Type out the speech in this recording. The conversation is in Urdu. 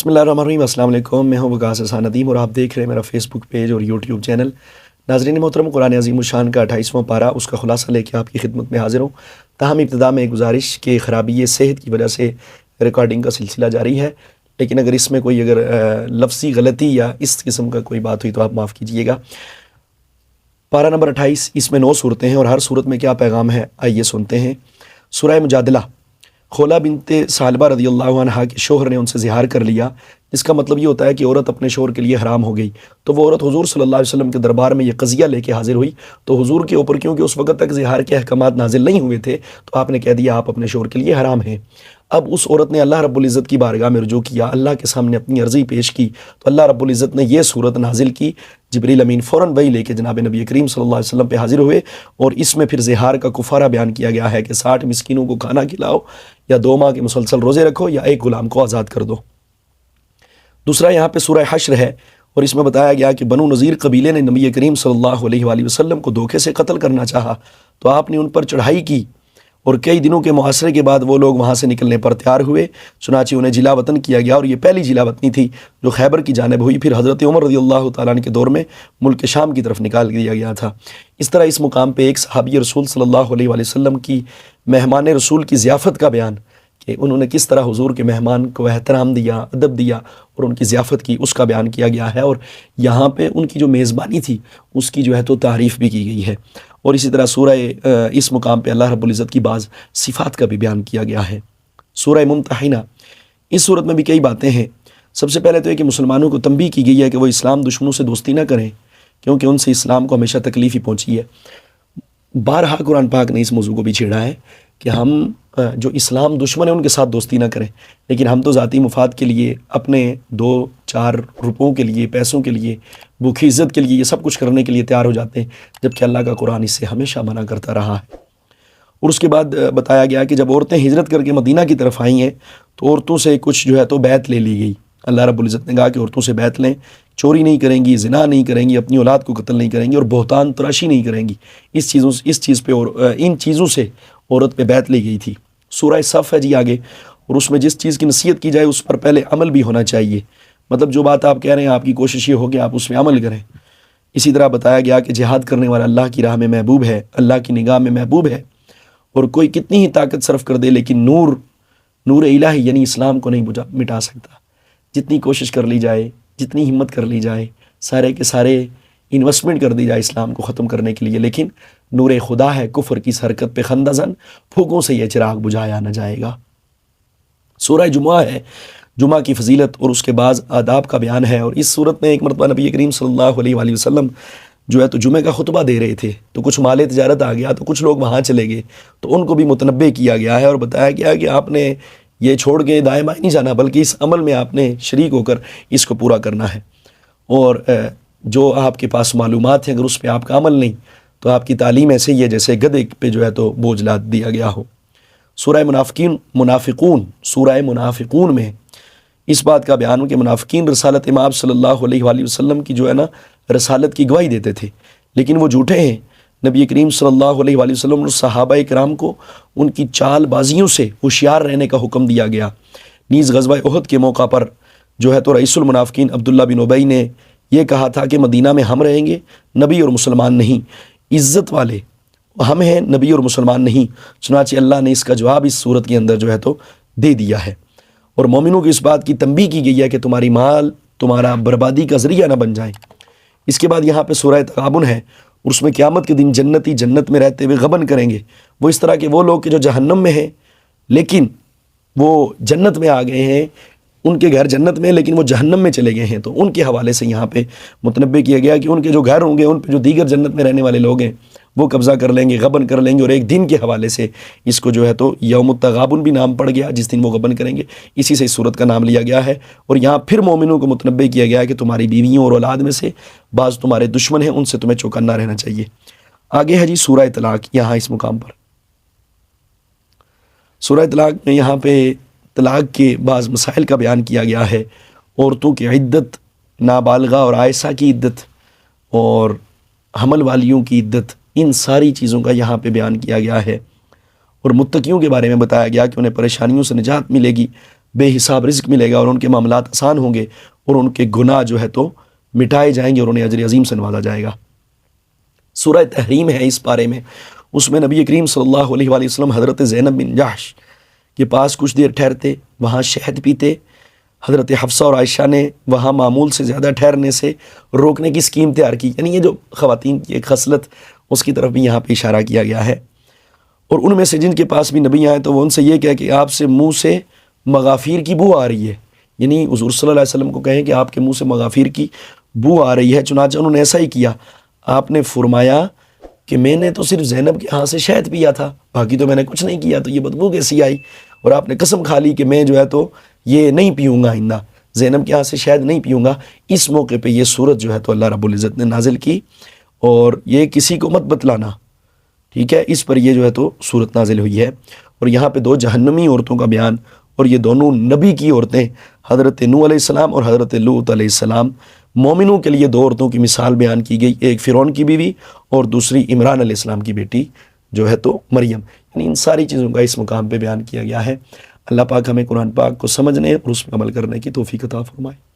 بسم اللہ الرحمن الرحیم۔ السلام علیکم، میں ہوں وقاص حسان ندیم اور آپ دیکھ رہے ہیں میرا فیس بک پیج اور یوٹیوب چینل۔ ناظرین محترم، قرآن عظیم الشان کا 28واں پارہ، اس کا خلاصہ لے کے آپ کی خدمت میں حاضر ہوں۔ تاہم ابتدا میں گزارش کہ خرابی صحت کی وجہ سے ریکارڈنگ کا سلسلہ جاری ہے، لیکن اگر اس میں کوئی لفظی غلطی یا اس قسم کا کوئی بات ہوئی تو آپ معاف کیجئے گا۔ پارہ نمبر 28، اس میں 9 صورتیں ہیں اور ہر صورت میں کیا پیغام ہے آئیے سنتے ہیں۔ سورہ مجادلہ۔ خولہ بنت ثعلبہ رضی اللہ عنہا کے شوہر نے ان سے زہار کر لیا، جس کا مطلب یہ ہوتا ہے کہ عورت اپنے شوہر کے لیے حرام ہو گئی۔ تو وہ عورت حضور صلی اللہ علیہ وسلم کے دربار میں یہ قضیہ لے کے حاضر ہوئی، تو حضور کے اوپر کیونکہ اس وقت تک زہار کے احکامات نازل نہیں ہوئے تھے، تو آپ نے کہہ دیا آپ اپنے شوہر کے لیے حرام ہیں۔ اب اس عورت نے اللہ رب العزت کی بارگاہ میں رجوع کیا، اللہ کے سامنے اپنی عرضی پیش کی، تو اللہ رب العزت نے یہ صورت نازل کی۔ جبریل امین فوراً وہی لے کے جناب نبی کریم صلی اللہ علیہ وسلم پہ حاضر ہوئے، اور اس میں پھر زہار کا کفارہ بیان کیا گیا ہے کہ 60 مسکینوں کو کھانا کھلاؤ، یا 2 ماہ کے مسلسل روزے رکھو، یا ایک غلام کو آزاد کر دو۔ دوسرا یہاں پہ سورہ حشر ہے، اور اس میں بتایا گیا کہ بنو نذیر قبیلے نے نبی کریم صلی اللہ علیہ وآلہ وسلم کو دھوکے سے قتل کرنا چاہا، تو آپ نے ان پر چڑھائی کی، اور کئی دنوں کے محاصرے کے بعد وہ لوگ وہاں سے نکلنے پر تیار ہوئے، چنانچہ انہیں جلا وطن کیا گیا، اور یہ پہلی جلا وطنی تھی جو خیبر کی جانب ہوئی، پھر حضرت عمر رضی اللہ تعالیٰ عنہ کے دور میں ملک شام کی طرف نکال دیا گیا تھا۔ اس طرح اس مقام پہ ایک صحابی رسول صلی اللہ علیہ وآلہ وسلم کی مہمان رسول کی ضیافت کا بیان، کہ انہوں نے کس طرح حضور کے مہمان کو احترام دیا، ادب دیا اور ان کی ضیافت کی، اس کا بیان کیا گیا ہے، اور یہاں پہ ان کی جو میزبانی تھی اس کی جو ہے تو تعریف بھی کی گئی ہے۔ اور اسی طرح سورہ اس مقام پہ اللہ رب العزت کی بعض صفات کا بھی بیان کیا گیا ہے۔ سورہ ممتحنہ، اس صورت میں بھی کئی باتیں ہیں۔ سب سے پہلے تو یہ کہ مسلمانوں کو تنبیہ کی گئی ہے کہ وہ اسلام دشمنوں سے دوستی نہ کریں، کیونکہ ان سے اسلام کو ہمیشہ تکلیف ہی پہنچی ہے۔ بارہا قرآن پاک نے اس موضوع کو بھی چھیڑا ہے کہ ہم جو اسلام دشمن ہیں ان کے ساتھ دوستی نہ کریں، لیکن ہم تو ذاتی مفاد کے لیے، اپنے 2-4 روپوں کے لیے، پیسوں کے لیے، بھوکی عزت کے لیے یہ سب کچھ کرنے کے لیے تیار ہو جاتے ہیں، جبکہ اللہ کا قرآن اس سے ہمیشہ منع کرتا رہا ہے۔ اور اس کے بعد بتایا گیا کہ جب عورتیں ہجرت کر کے مدینہ کی طرف آئی ہیں تو عورتوں سے کچھ جو ہے تو بیعت لے لی گئی۔ اللہ رب العزت نے کہا کہ عورتوں سے بیعت لیں، چوری نہیں کریں گی، زنا نہیں کریں گی، اپنی اولاد کو قتل نہیں کریں گی، اور بہتان تراشی نہیں کریں گی۔ اس چیز پہ اور ان چیزوں سے عورت پہ بیعت لی گئی تھی۔ سورہ صف ہے جی آگے، اور اس میں جس چیز کی نصیحت کی جائے اس پر پہلے عمل بھی ہونا چاہیے، مطلب جو بات آپ کہہ رہے ہیں آپ کی کوشش یہ ہو کہ آپ اس میں عمل کریں۔ اسی طرح بتایا گیا کہ جہاد کرنے والا اللہ کی راہ میں محبوب ہے، اللہ کی نگاہ میں محبوب ہے، اور کوئی کتنی ہی طاقت صرف کر دے لیکن نور الہی یعنی اسلام کو نہیں مٹا سکتا۔ جتنی کوشش کر لی جائے، جتنی ہمت کر لی جائے، سارے کے سارے انویسٹمنٹ کر دی جائے اسلام کو ختم کرنے کے لیے، لیکن نور خدا ہے، کفر کی حرکت پہ خندہ زن، پھوکوں سے یہ چراغ بجھایا نہ جائے گا۔ سورہ جمعہ ہے، جمعہ کی فضیلت اور اس کے بعض آداب کا بیان ہے، اور اس صورت میں ایک مرتبہ نبی کریم صلی اللہ علیہ وآلہ وسلم جو ہے تو جمعہ کا خطبہ دے رہے تھے، تو کچھ مال تجارت آ گیا، تو کچھ لوگ وہاں چلے گئے، تو ان کو بھی متنبہ کیا گیا ہے اور بتایا گیا کہ آپ نے یہ چھوڑ کے دائیں بائیں نہیں جانا، بلکہ اس عمل میں آپ نے شریک ہو کر اس کو پورا کرنا ہے۔ اور جو آپ کے پاس معلومات ہیں اگر اس پہ آپ کا عمل نہیں تو آپ کی تعلیم ایسے ہی ہے جیسے گدھے پہ جو ہے تو بوجھ لاد دیا گیا ہو۔ سورہ منافقون، سورہ منافقون میں اس بات کا بیان ہو کہ منافقین رسالت امام صلی اللہ علیہ وآلہ وسلم کی جو ہے نا رسالت کی گواہی دیتے تھے، لیکن وہ جھوٹے ہیں۔ نبی کریم صلی اللہ علیہ وآلہ وسلم اور صحابہ کرام کو ان کی چال بازیوں سے ہوشیار رہنے کا حکم دیا گیا۔ نیز غزوہ احد کے موقع پر جو ہے تو رئیس المنافقین عبداللہ بن ابی نے یہ کہا تھا کہ مدینہ میں ہم رہیں گے، نبی اور مسلمان نہیں، عزت والے ہم ہیں، نبی اور مسلمان نہیں۔ چنانچہ اللہ نے اس کا جواب اس صورت کے اندر جو ہے تو دے دیا ہے، اور مومنوں کی اس بات کی تنبیہ کی گئی ہے کہ تمہاری مال تمہارا بربادی کا ذریعہ نہ بن جائیں۔ اس کے بعد یہاں پہ سورہ تغابن ہے، اور اس میں قیامت کے دن جنتی جنت میں رہتے ہوئے غبن کریں گے۔ وہ اس طرح کے وہ لوگ کہ جو جہنم میں ہیں لیکن وہ جنت میں آ گئے ہیں، ان کے گھر جنت میں لیکن وہ جہنم میں چلے گئے ہیں، تو ان کے حوالے سے یہاں پہ متنبہ کیا گیا کہ ان کے جو گھر ہوں گے ان پہ جو دیگر جنت میں رہنے والے لوگ ہیں وہ قبضہ کر لیں گے، غبن کر لیں گے، اور ایک دن کے حوالے سے اس کو جو ہے تو یوم التغابن بھی نام پڑ گیا، جس دن وہ غبن کریں گے، اسی سے اس صورت کا نام لیا گیا ہے۔ اور یہاں پھر مومنوں کو متنبہ کیا گیا ہے کہ تمہاری بیویوں اور اولاد میں سے بعض تمہارے دشمن ہیں، ان سے تمہیں چوکنا رہنا چاہیے۔ آگے ہے جی سورہ طلاق، یہاں اس مقام پر سورہ طلاق میں یہاں پہ طلاق کے بعض مسائل کا بیان کیا گیا ہے، عورتوں کی عدت، نابالغہ اور عائسہ کی عدت، اور حمل والیوں کی عدت، ان ساری چیزوں کا یہاں پہ بیان کیا گیا ہے۔ اور متقیوں کے بارے میں بتایا گیا کہ انہیں پریشانیوں سے نجات ملے گی، بے حساب رزق ملے گا اور ان کے معاملات آسان ہوں گے اور ان کے گناہ جو ہے تو مٹائے جائیں گے اور انہیں اجر عظیم سے نوازا جائے گا۔ سورہ تحریم ہے اس پارے میں، اس میں نبی کریم صلی اللہ علیہ وآلہ وسلم حضرت زینب بن جحش کے پاس کچھ دیر ٹھہرتے، وہاں شہد پیتے۔ حضرت حفصہ اور عائشہ نے وہاں معمول سے زیادہ ٹھہرنے سے روکنے کی اسکیم تیار کی، یعنی یہ جو خواتین کی ایک خصلت اس کی طرف بھی یہاں پہ اشارہ کیا گیا ہے۔ اور ان میں سے جن کے پاس بھی نبی آئے تو وہ ان سے یہ کہا کہ آپ سے منہ سے مغافیر کی بو آ رہی ہے، یعنی حضور صلی اللہ علیہ وسلم کو کہیں کہ آپ کے منہ سے مغافیر کی بو آ رہی ہے۔ چنانچہ انہوں نے ایسا ہی کیا۔ آپ نے فرمایا کہ میں نے تو صرف زینب کے ہاں سے شہد پیا تھا، باقی تو میں نے کچھ نہیں کیا، تو یہ بدبو کیسی آئی؟ اور آپ نے قسم کھا لی کہ میں جو ہے تو یہ نہیں پیوں گا، آئندہ زینب کے ہاں سے شہد نہیں پیوں گا۔ اس موقع پہ یہ صورت جو ہے تو اللہ رب العزت نے نازل کی، اور یہ کسی کو مت بتلانا، ٹھیک ہے، اس پر یہ جو ہے تو صورت نازل ہوئی ہے۔ اور یہاں پہ دو جہنمی عورتوں کا بیان، اور یہ دونوں نبی کی عورتیں، حضرت نوح علیہ السلام اور حضرت لوط علیہ السلام۔ مومنوں کے لیے دو عورتوں کی مثال بیان کی گئی، ایک فرعون کی بیوی اور دوسری عمران علیہ السلام کی بیٹی جو ہے تو مریم، یعنی ان ساری چیزوں کا اس مقام پہ بیان کیا گیا ہے۔ اللہ پاک ہمیں قرآن پاک کو سمجھنے اور اس پہ عمل کرنے کی توفیق عطا فرمائے۔